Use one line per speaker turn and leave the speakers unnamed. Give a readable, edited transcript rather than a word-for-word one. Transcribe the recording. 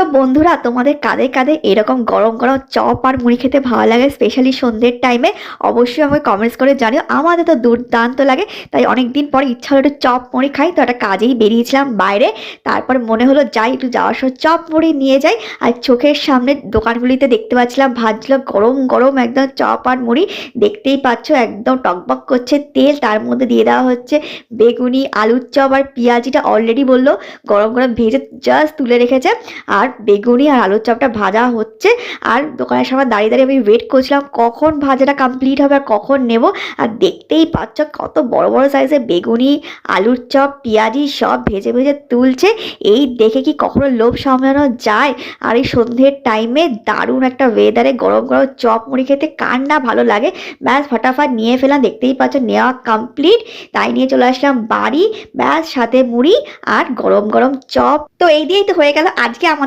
তো বন্ধুরা, তোমাদের কাদের কাদের এরকম গরম গরম চপ আর মুড়ি খেতে ভালো লাগে, স্পেশালি সন্ধ্যের টাইমে? অবশ্যই আমাকে কমেন্টস করে জানিও। আমাদের তো দুর্দান্ত লাগে। তাই অনেকদিন পর ইচ্ছা হলো একটু চপ মুড়ি খাই, তো একটা কাজেই বেরিয়েছিলাম বাইরে। তারপর মনে হলো যাই, একটু যাওয়ার সময় চপ মুড়ি নিয়ে যাই। আর চোখের সামনে দোকানগুলিতে দেখতে পাচ্ছিলাম ভাজছিল গরম গরম একদম চপ আর মুড়ি। দেখতেই পাচ্ছ একদম টকবক করছে তেল, তার মধ্যে দিয়ে দেওয়া হচ্ছে বেগুনি, আলুর চপ আর পেঁয়াজিটা অলরেডি বললো গরম গরম ভেজে জাস্ট তুলে রেখেছে। আর বেগুনি আর আলুর চপটা ভাজা হচ্ছে। আর দোকানের সামনে দাঁড়িয়ে দাঁড়িয়ে আমি ওয়েট করছিলাম কখন ভাজাটা কমপ্লিট হবে আর কখন নেব। আর দেখতেই পাচ্ছ কত বড় বড় সাইজের বেগুনি, আলুর চপ, পেঁয়াজি সব ভেজে ভেজে তুলছে। এই দেখে কি কখনো লোভ সামলানো যায়? আর এই সন্ধ্যের টাইমে দারুণ একটা ওয়েদারে গরম গরম চপ মুড়ি খেতে কার না ভালো লাগে। ব্যাস ফটাফট নিয়ে ফেলাম, দেখতেই পাচ্ছ নেওয়া কমপ্লিট। তাই নিয়ে চলে আসলাম বাড়ি। ব্যাস সাথে মুড়ি আর গরম গরম চপ। তো এই দিয়েই তো হয়ে গেল আজকে আমাদের